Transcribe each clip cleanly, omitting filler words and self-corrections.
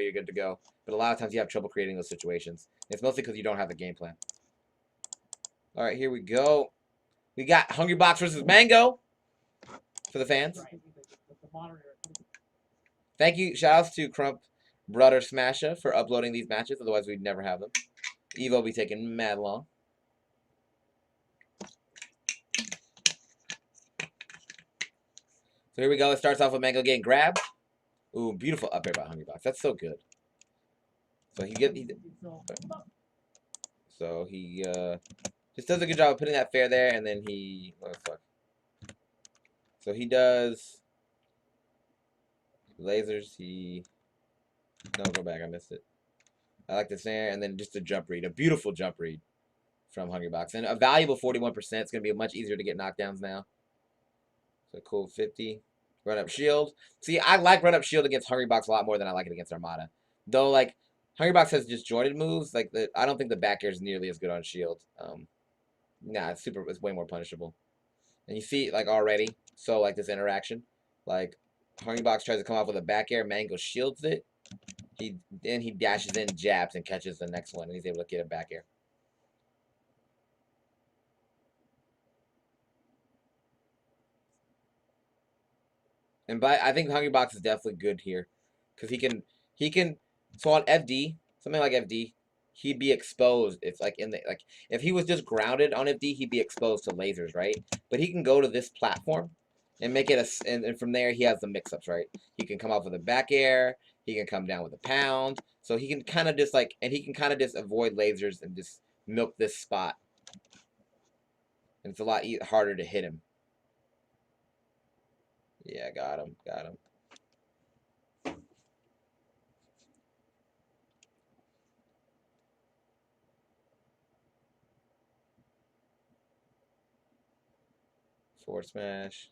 you're good to go. But a lot of times you have trouble creating those situations. It's mostly because you don't have the game plan. All right, here we go. We got Hungrybox versus Mango for the fans. Thank you. Shoutouts to Crump Brother Smasher for uploading these matches. Otherwise, we'd never have them. Evo will be taking mad long. So here we go. It starts off with Mango getting grabbed. Ooh, beautiful up air by Hungrybox. That's so good. So he just does a good job of putting that fair there, and then he what the fuck. So he does lasers. No, go back. I missed it. I like this there, and then just a jump read, a beautiful jump read from Hungrybox, and a valuable 41%. It's gonna be much easier to get knockdowns now. So cool 50. Run up shield. See, I like run up shield against Hungrybox a lot more than I like it against Armada. Though, like, Hungrybox has disjointed moves. Like, I don't think the back air is nearly as good on shield. Nah, it's way more punishable. And you see, like, already, so, like, this interaction. Like, Hungrybox tries to come off with a back air. Mango shields it. Then he dashes in, jabs, and catches the next one. And he's able to get a back air. And I think Hungrybox is definitely good here, because he can. So on FD, something like FD, he'd be exposed. It's like if he was just grounded on FD, he'd be exposed to lasers, right? But he can go to this platform and make it and from there he has the mix-ups, right? He can come off with a back air. He can come down with a pound. So he can kind of just just avoid lasers and just milk this spot. And it's a lot harder to hit him. Yeah, got him. Forward smash.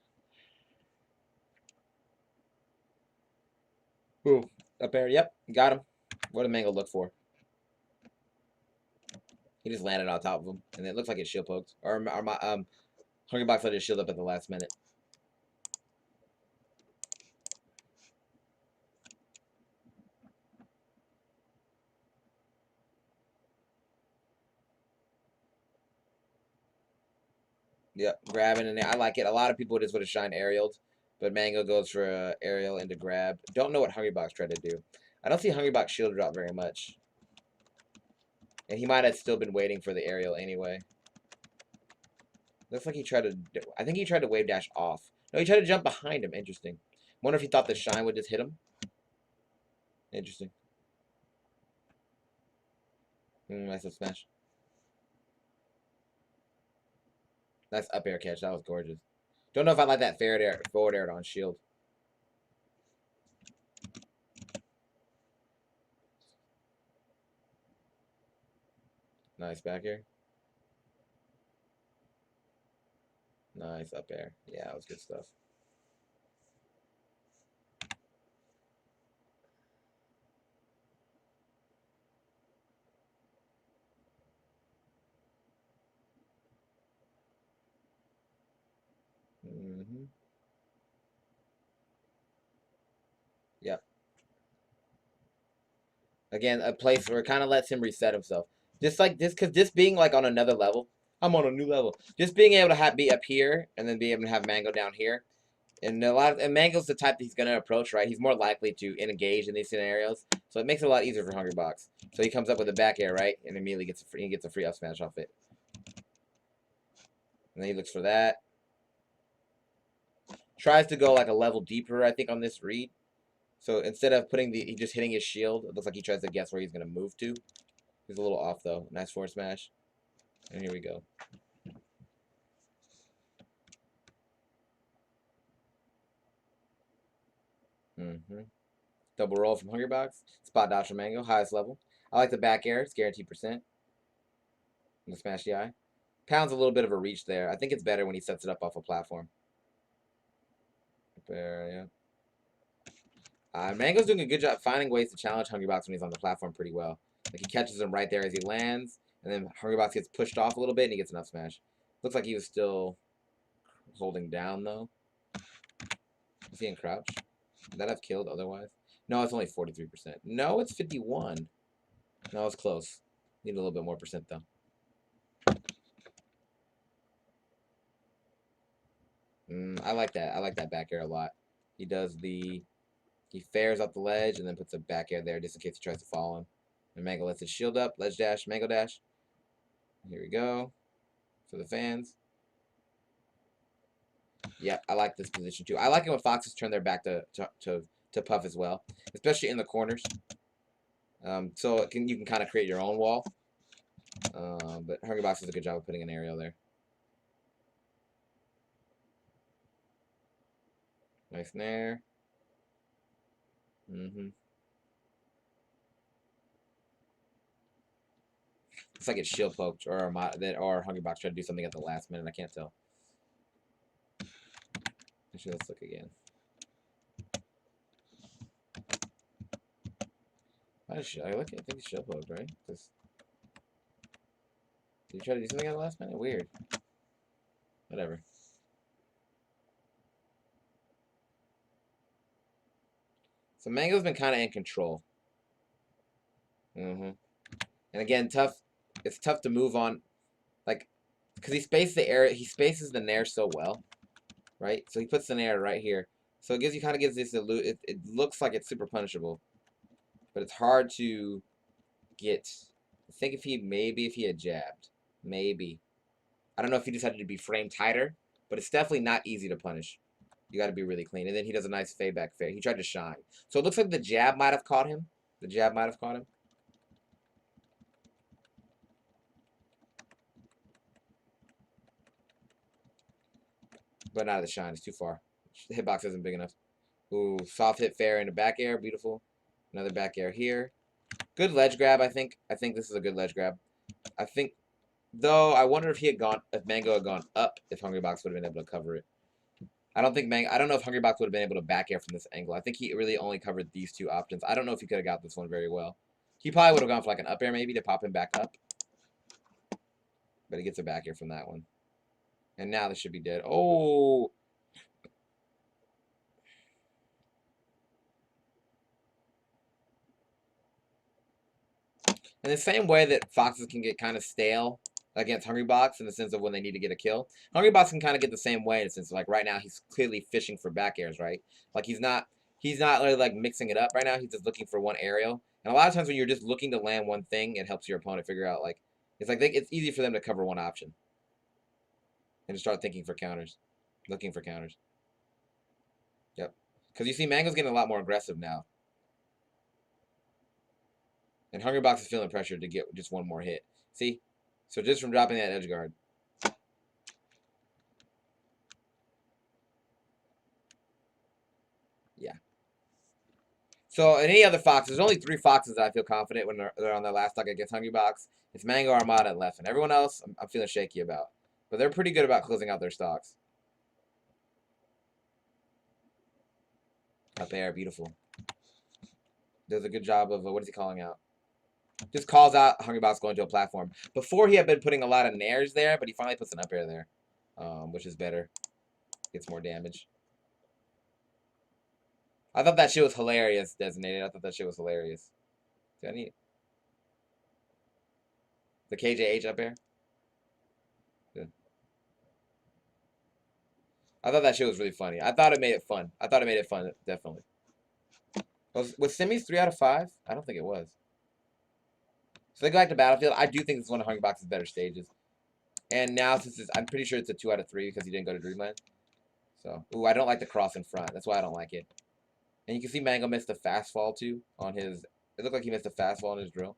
Ooh, up air. Yep, got him. What did Mango look for? He just landed on top of him, and it looks like it shield poked. Or Hungrybox let his shield up at the last minute. Yep, grabbing in there. I like it. A lot of people just would have shined aerialed, but Mango goes for aerial into grab. Don't know what Hungrybox tried to do. I don't see Hungrybox shield drop very much. And he might have still been waiting for the aerial anyway. Looks like he tried to... I think he tried to wave dash off. No, he tried to jump behind him. Interesting. Wonder if he thought the shine would just hit him. Interesting. Nice up smash. Nice up air catch. That was gorgeous. Don't know if I like that forward air on shield. Nice back air. Nice up air. Yeah, that was good stuff. Yep. Again, a place where it kind of lets him reset himself. Just like this, because this being like on another level, I'm on a new level. Just being able to be up here and then be able to have Mango down here, and Mango's the type that he's gonna approach, right? He's more likely to engage in these scenarios, so it makes it a lot easier for Hungrybox. So he comes up with a back air, right, and immediately gets a free up smash off it. And then he looks for that. Tries to go like a level deeper, I think, on this read. So instead of he just hitting his shield, it looks like he tries to guess where he's gonna move to. He's a little off though. Nice forward smash. And here we go. Double roll from Hungrybox. Spot dodge from Mango. Highest level. I like the back air. It's guaranteed percent. And the smash the eye. Pound's a little bit of a reach there. I think it's better when he sets it up off a platform. There, yeah. Mango's doing a good job finding ways to challenge Hungrybox when he's on the platform pretty well. Like he catches him right there as he lands, and then Hungrybox gets pushed off a little bit and he gets an up smash. Looks like he was still holding down though. Is he in crouch? Would that have killed otherwise? No, it's only 43%. No, it's 51. No, it's close. Need a little bit more percent, though. I like that. I like that back air a lot. He does the... He fares off the ledge and then puts a back air there just in case he tries to follow him. And Mango lets it shield up. Ledge dash, Mango dash. Here we go. For the fans. Yeah, I like this position too. I like it when foxes turn their back to puff as well, especially in the corners. So you can kind of create your own wall. But Hungrybox does a good job of putting an aerial there. Nice snare. Looks like it's shield poked or Hungrybox tried to do something at the last minute. I can't tell. Actually, let's look again. I think it's shield poked, right? Did you try to do something at the last minute? Weird. Whatever. So Mango's been kind of in control. And again, tough. It's tough to move on, like, because he spaces the nair so well, right? So he puts the nair right here. So it kind of gives this illusion. It looks like it's super punishable, but it's hard to get. I think if he had jabbed, maybe. I don't know if he decided to be framed tighter, but it's definitely not easy to punish. You got to be really clean. And then he does a nice fade back fair. He tried to shine. So it looks like the jab might have caught him. But not the shine. It's too far. The hitbox isn't big enough. Ooh, soft hit fair into back air. Beautiful. Another back air here. Good ledge grab, I think. I think this is a good ledge grab. I think, though, I wonder if Mango had gone up, if Hungrybox would have been able to cover it. I don't know if Hungrybox would have been able to back air from this angle. I think he really only covered these two options. I don't know if he could have got this one very well. He probably would have gone for like an up air maybe to pop him back up. But he gets a back air from that one. And now this should be dead. Oh! In the same way that foxes can get kind of stale against Hungrybox in the sense of when they need to get a kill, Hungrybox can kind of get the same way in the sense of, like, right now he's clearly fishing for back airs, right? Like he's not really like mixing it up right now. He's just looking for one aerial. And a lot of times when you're just looking to land one thing, it helps your opponent figure out, like, it's easy for them to cover one option and just start thinking for counters, looking for counters. Yep. Because you see Mango's getting a lot more aggressive now. And Hungrybox is feeling pressure to get just one more hit. See? So just from dropping that edge guard. Yeah. So in any other fox, there's only 3 foxes that I feel confident when they're on their last stock against Hungrybox. It's Mango, Armada, and Leffen. Everyone else, I'm feeling shaky about. But they're pretty good about closing out their stocks. Up air, beautiful. Does a good job of, what is he calling out? Just calls out Hungrybox going to a platform. Before he had been putting a lot of nairs there, but he finally puts an up air there, which is better. Gets more damage. I thought that shit was hilarious, Designated. I thought that shit was hilarious. Do I need the KJH up air? Yeah. I thought that shit was really funny. I thought it made it fun. Definitely. Was semis 3 out of 5? I don't think it was. So they go back to Battlefield. I do think this is one of Hungrybox's better stages. And now, I'm pretty sure it's a 2 out of 3 because he didn't go to Dreamland. So, ooh, I don't like the cross in front. That's why I don't like it. And you can see Mango missed the fast fall, too, on his... It looked like he missed a fast fall on his drill.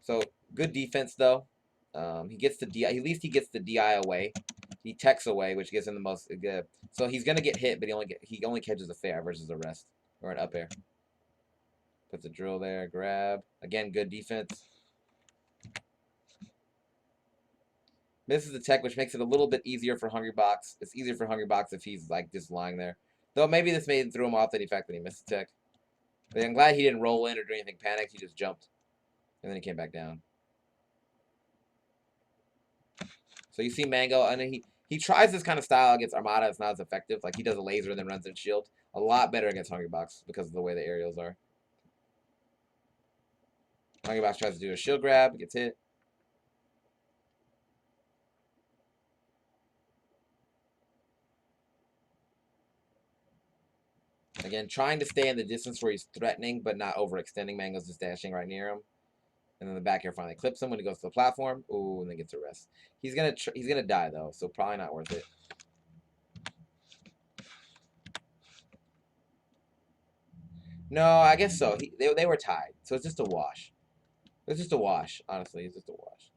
So, good defense, though. He gets the DI. At least he gets the DI away. He techs away, which gives him the most... So, he's going to get hit, but he only catches a fair versus a rest. Or an up air. Puts a drill there, grab. Again, good defense. Misses the tech, which makes it a little bit easier for Hungrybox. It's easier for Hungrybox if he's, like, just lying there. Though maybe this threw him off the fact that he missed the tech. But I'm glad he didn't roll in or do anything panicked. He just jumped. And then he came back down. So you see Mango, and he tries this kind of style against Armada. It's not as effective. Like, he does a laser and then runs in shield. A lot better against Hungrybox because of the way the aerials are. Hungrybox tries to do a shield grab, gets hit. Again, trying to stay in the distance where he's threatening, but not overextending. Mango's just dashing right near him. And then the back air finally clips him when he goes to the platform. Ooh, and then gets a rest. He's gonna die though, so probably not worth it. No, I guess so. They were tied, so it's just a wash. It's just a wash, honestly. It's just a wash.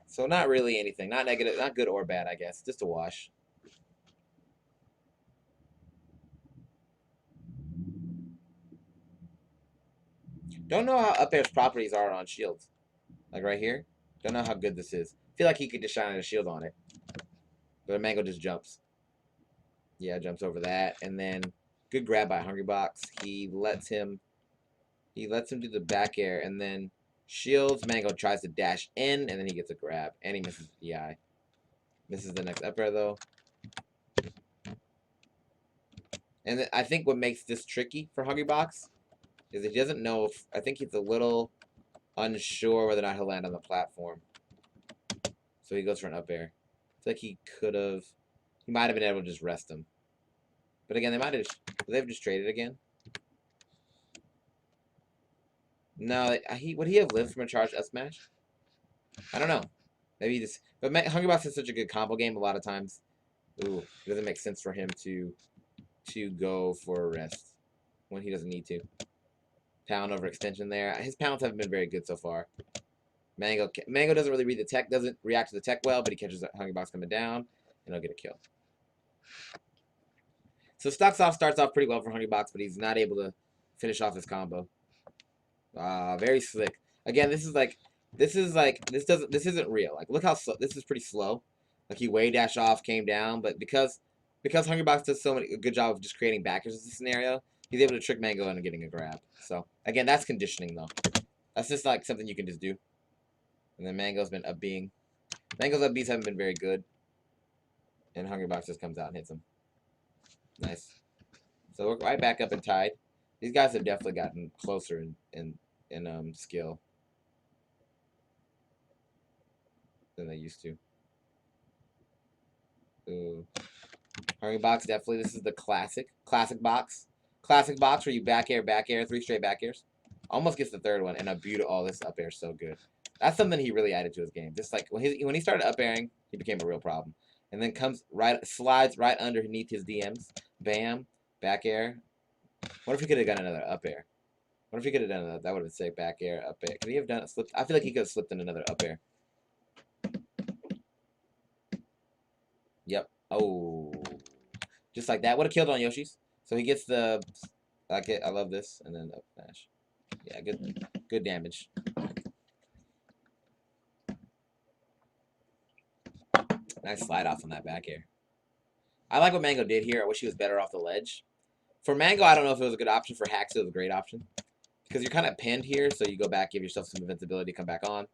So not really anything. Not negative, not good or bad, I guess. Just a wash. Don't know how up air's properties are on shields. Like right here. Don't know how good this is. Feel like he could just shine a shield on it. But Mango just jumps. Yeah, jumps over that. And then good grab by Hungrybox. He lets him do the back air and then shields. Mango tries to dash in and then he gets a grab. And he misses the DI. Misses the next up air though. And I think what makes this tricky for Hungrybox is he doesn't know if I think he's a little unsure whether or not he'll land on the platform. So he goes for an up air. It's like he might have been able to just rest him. But again, they've just traded again. No, would he have lived from a charged up smash? I don't know. Maybe he just. But Hungrybox is such a good combo game. A lot of times, it doesn't make sense for him to go for a rest when he doesn't need to. Pound over extension there. His pounds haven't been very good so far. Mango doesn't really read the tech, doesn't react to the tech well, but he catches Hungrybox coming down, and he'll get a kill. So Stocks Off starts off pretty well for Hungrybox, but he's not able to finish off his combo. Very slick. Again, this isn't real. Like, look how slow, this is pretty slow. Like, he way dash off, came down, but because Hungrybox does a good job of just creating backers in this scenario, he's able to trick Mango into getting a grab. So, again, that's conditioning, though. That's just, like, something you can just do. And then Mango's been up-being. Mango's up-beats haven't been very good. And Hungrybox just comes out and hits him. Nice. So we're right back up and tied. These guys have definitely gotten closer in skill than they used to. Ooh. Hungrybox, definitely. This is the classic box. Classic box where you back air, 3 straight back airs. Almost gets the third one, and a beautiful. Oh, this up air is so good. That's something he really added to his game. Just like when he started up airing, he became a real problem. And then slides right underneath his DMs. Bam, back air. What if he could have done another up air? What if he could have done that? That would have been sick. Back air, up air. Could he have done it? Slipped? I feel like he could have slipped in another up air. Yep. Oh, just like that. Would have killed on Yoshi's. So he gets the. I love this, and then up smash. Yeah, good damage. Nice slide off on that back air. I like what Mango did here. I wish he was better off the ledge. For Mango, I don't know if it was a good option. For Hacks, it was a great option. Because you're kind of pinned here, so you go back, give yourself some invincibility, come back on.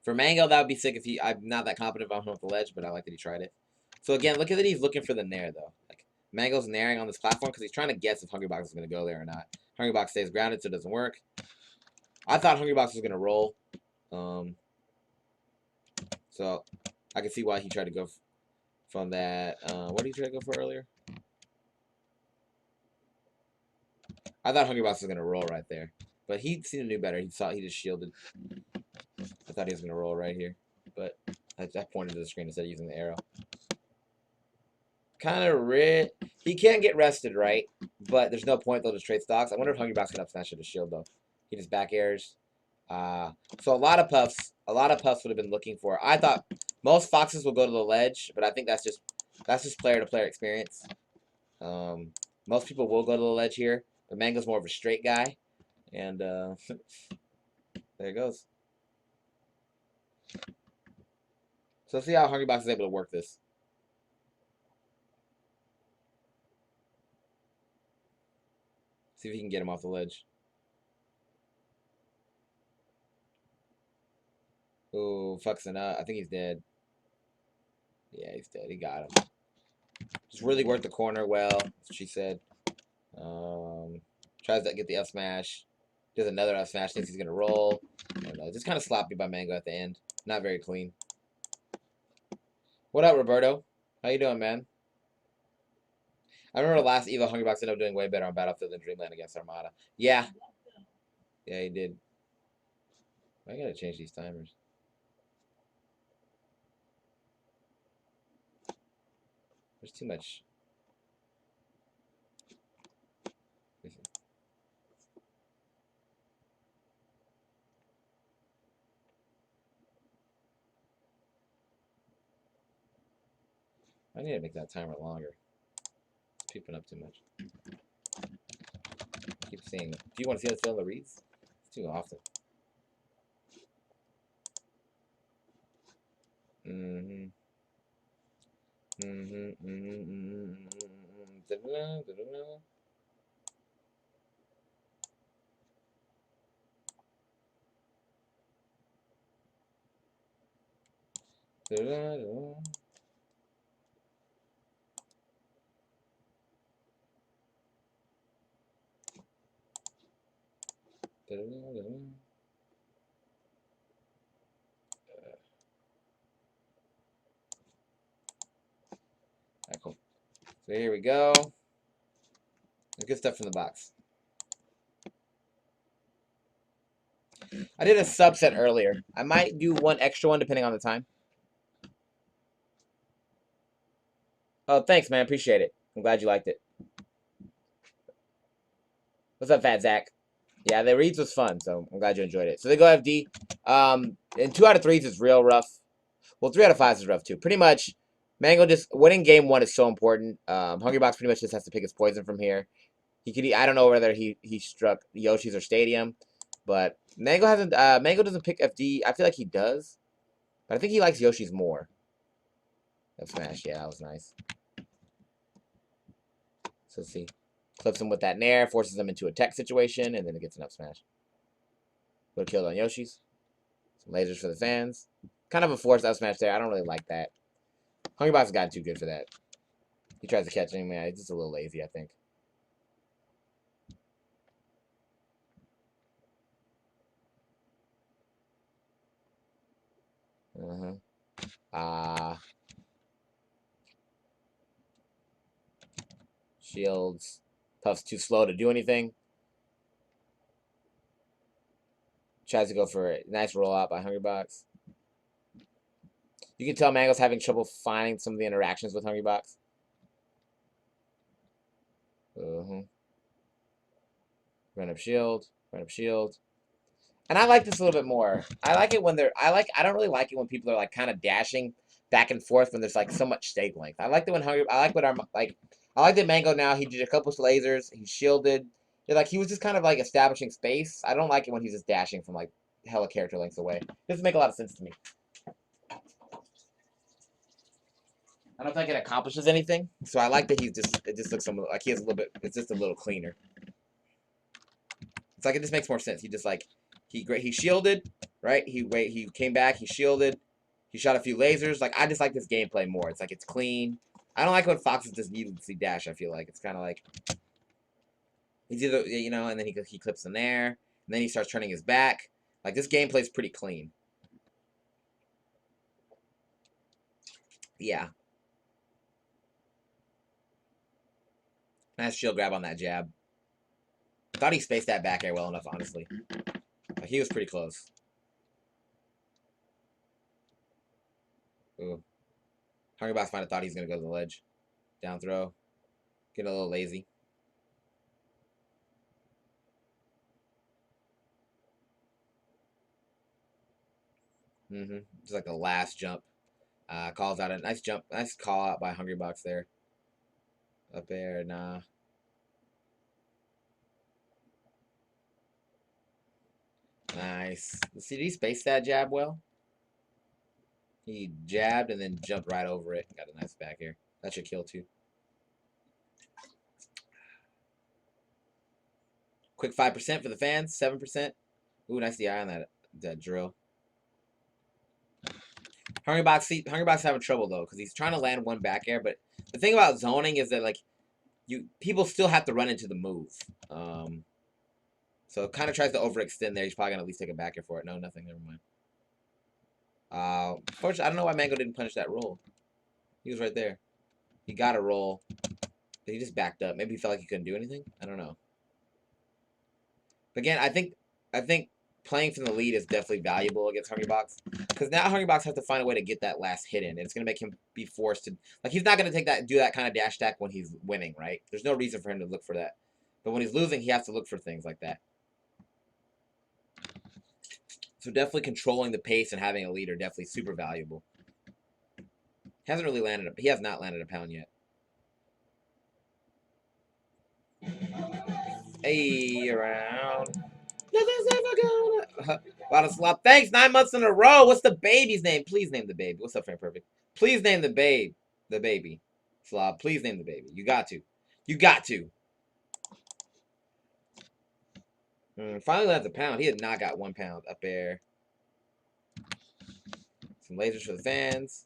For Mango, that would be sick if I'm not that confident about him off the ledge, but I like that he tried it. So again, look at that he's looking for the nair, though. Like, Mango's nairing on this platform because he's trying to guess if Hungrybox is going to go there or not. Hungrybox stays grounded, so it doesn't work. I thought Hungrybox was going to roll. So I can see why he tried to go from that. What did he try to go for earlier? I thought Hungrybox was going to roll right there. But he seemed to do better. He just shielded. I thought he was going to roll right here. But I pointed to the screen instead of using the arrow. Kind of he can't get rested, right? But there's no point, they'll just trade stocks. I wonder if Hungrybox can up smash with a shield, though. He just back airs. So a lot of puffs would have been looking for. I thought most foxes will go to the ledge, but I think that's just player-to-player experience. Most people will go to the ledge here, but Mango's more of a straight guy. And there it goes. So let's see how Hungrybox is able to work this. See if he can get him off the ledge. Ooh, fucks it up. I think he's dead. Yeah, he's dead. He got him. Just really worked the corner well, she said. Tries to get the F smash. Does another F smash. Thinks he's going to roll. I don't know. Just kind of sloppy by Mango at the end. Not very clean. What up, Roberto? How you doing, man? I remember the last Evo Hungrybox ended up doing way better on Battlefield than Dreamland against Armada. Yeah. Yeah, he did. I gotta change these timers. There's too much. I need to make that timer longer. It's peeping up too much. I keep seeing. Do you want to see us fill the reads? It's too often. Mm-hmm. Mm-hmm. Mm-hmm. Da-da-da, da-da-da. Da-da-da. Da-da-da. Alright, cool. So here we go. Good stuff from the box. I did a subset earlier. I might do one extra one depending on the time. Oh, thanks, man. Appreciate it. I'm glad you liked it. What's up, Fat Zach? Yeah, the reads was fun, so I'm glad you enjoyed it. So they go FD. And 2 out of 3s is real rough. Well, 3 out of 5s is rough too. Pretty much, Mango just winning game 1 is so important. Hungrybox pretty much just has to pick his poison from here. He could. I don't know whether he struck Yoshi's or Stadium, but Mango hasn't. Mango doesn't pick FD. I feel like he does, but I think he likes Yoshi's more. That smash, yeah, that was nice. So let's see. Clips him with that Nair, forces him into a tech situation, and then it gets an up smash. Would have killed on Yoshi's. Some lasers for the fans. Kind of a forced up smash there. I don't really like that. Hungrybox has gotten too good for that. He tries to catch him, man. He's just a little lazy, I think. Shields. Puff's too slow to do anything. Tries to go for a nice roll out by Hungrybox. You can tell Mango's having trouble finding some of the interactions with Hungrybox. Run up shield. Run up shield. And I like this a little bit more. I like it when they're. I don't really like it when people are like kind of dashing back and forth when there's like so much stake length. I like it when Hungry. I like what our like. I like that Mango now. He did a couple of lasers. He shielded. Like he was just kind of like establishing space. I don't like it when he's just dashing from like hella character lengths away. It doesn't make a lot of sense to me. I don't think it accomplishes anything. So I like that he's just. It just looks like he has a little bit. It's just a little cleaner. It's like it just makes more sense. He just like he shielded, right? He came back. He shielded. He shot a few lasers. Like I just like this gameplay more. It's like it's clean. I don't like when Foxes just needlessly dash. I feel like it's kind of like he's either and then he clips in there, and then he starts turning his back. Like this gameplay is pretty clean. Yeah. Nice shield grab on that jab. I thought he spaced that back air well enough, honestly. But he was pretty close. Ooh. Hungrybox might have thought he was going to go to the ledge. Down throw. Getting a little lazy. Just like the last jump. Calls out a nice jump. Nice call out by Hungrybox there. Up there, nah. Nice. See, did he space that jab well? He jabbed and then jumped right over it. Got a nice back air. That should kill too. Quick 5% for the fans. 7%. Ooh, nice DI on that drill. Hungrybox having trouble though because he's trying to land one back air, but The thing about zoning is that, like, people still have to run into the move. So it kind of tries to overextend there. He's probably going to at least take a backer for it. No, nothing. Never mind. Fortunately, I don't know why Mango didn't punish that roll. He was right there. He got a roll. But he just backed up. Maybe he felt like he couldn't do anything. I don't know. But again, I think playing from the lead is definitely valuable against Hungrybox. Because now Hungrybox has to find a way to get that last hit in. And it's going to make him be forced to... Like, he's not going to do that kind of dash stack when he's winning, right? There's no reason for him to look for that. But when he's losing, he has to look for things like that. So definitely controlling the pace and having a lead are definitely super valuable. Hasn't really landed... He has not landed a pound yet. Hey, around... Nothing's ever gonna... Lot of slop. Thanks, 9 months in a row. What's the baby's name? Please name the baby. What's up, Frank Perfect? Please name the babe. The baby. Slob, please name the baby. You got to. You got to. Finally lands a pound. He had not got 1 pound up there. Some lasers for the fans.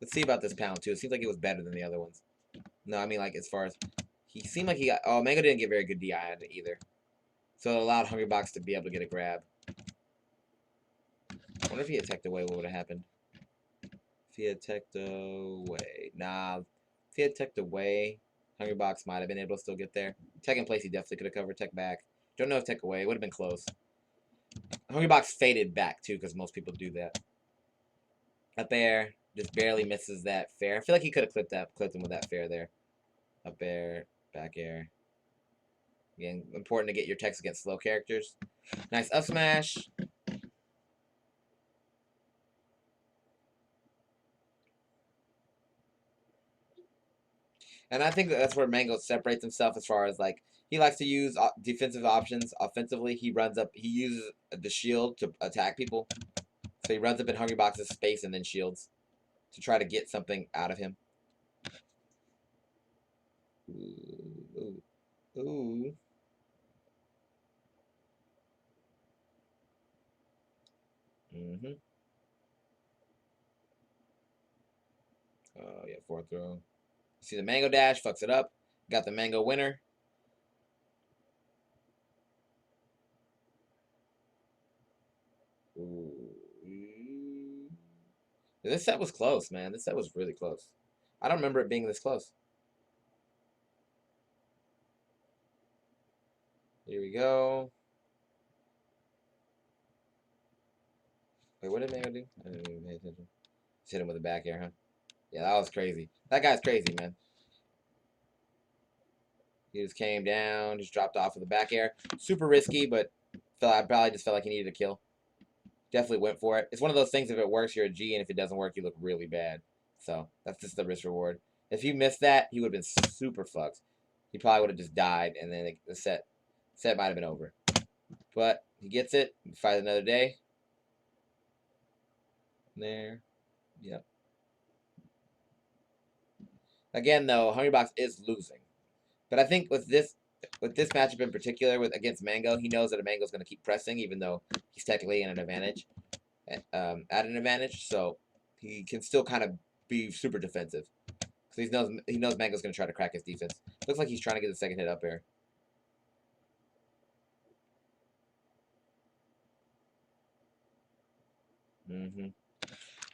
Let's see about this pound, too. It seems like it was better than the other ones. No, I mean, like, as far as... He seemed like he got... Oh, Mango didn't get very good DI on it either. So it allowed Hungrybox to be able to get a grab. I wonder if he had teched away, what would have happened? If he had teched away... Nah. If he had teched away, Hungrybox might have been able to still get there. Tech in place, he definitely could have covered. Tech back. Don't know if tech away. It would have been close. Hungrybox faded back, too, because most people do that. Up air. Just barely misses that fair. I feel like he could have clipped him with that fair there. Up air. Back air. Again, important to get your techs against slow characters. Nice up smash. And I think that's where Mango separates himself as far as, like, he likes to use defensive options. Offensively, he uses the shield to attack people. So he runs up in Hungrybox's space and then shields to try to get something out of him. Ooh. Ooh. Mm-hmm. Oh, yeah, 4th throw. See the Mango dash, fucks it up. Got the Mango winner. Ooh. This set was close, man. This set was really close. I don't remember it being this close. Here we go. Wait, what did Mango do? I didn't even pay attention. Just hit him with a back air, huh? Yeah, that was crazy. That guy's crazy, man. He just came down, just dropped off with a back air. Super risky, but I probably just felt like he needed a kill. Definitely went for it. It's one of those things, if it works, you're a G, and if it doesn't work, you look really bad. So, that's just the risk reward. If he missed that, he would have been super fucked. He probably would have just died, and then the set might have been over. But he gets it. Fight another day. There. Yep. Again, though, Hungrybox is losing. But I think with this matchup in particular, against Mango, he knows that Mango's going to keep pressing, even though he's technically in an advantage, at an advantage. So he can still kind of be super defensive because he knows Mango's going to try to crack his defense. Looks like he's trying to get the second hit up air.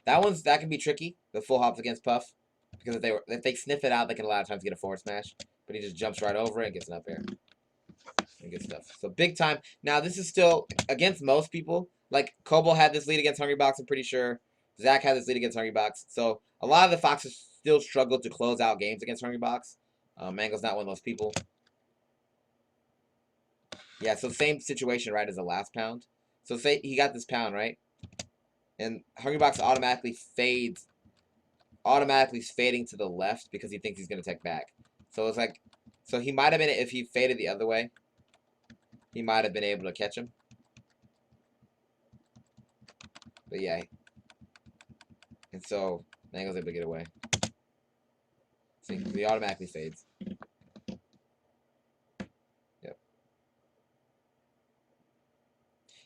That can be tricky. The full hops against Puff, because if they sniff it out, they can a lot of times get a forward smash. But he just jumps right over it and gets an up air. And good stuff. So big time. Now this is still against most people. Like Kobo had this lead against Hungrybox, I'm pretty sure. Zach had this lead against Hungrybox. So a lot of the Foxes still struggle to close out games against Hungrybox. Mango's not one of those people. Yeah, so same situation, right, as the last pound. So say he got this pound, right? And Hungrybox automatically fading to the left because he thinks he's gonna take back. So it's like, so he might have been, if he faded the other way, he might have been able to catch him. But yeah. And so Mango's able to get away. See, he automatically fades. Yep.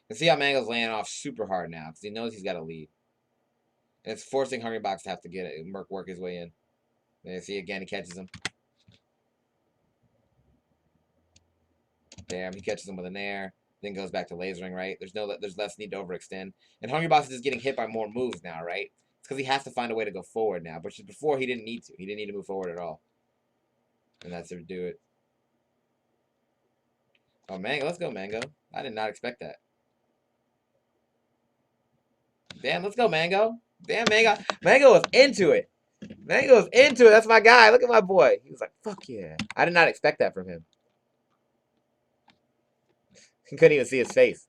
And see how Mango's laying off super hard now because he knows he's got a lead. And it's forcing Hungrybox to have to get it and work his way in. There, see again, he catches him. There, he catches him with an air. Then goes back to lasering, right? There's less need to overextend. And Hbox is just getting hit by more moves now, right? It's because he has to find a way to go forward now. But before, he didn't need to. He didn't need to move forward at all. And that's to do it. Oh, Mango. Let's go, Mango. I did not expect that. Damn, let's go, Mango. Damn, Mango. Mango was into it. Mango was into it. That's my guy. Look at my boy. He was like, fuck yeah. I did not expect that from him. He couldn't even see his face.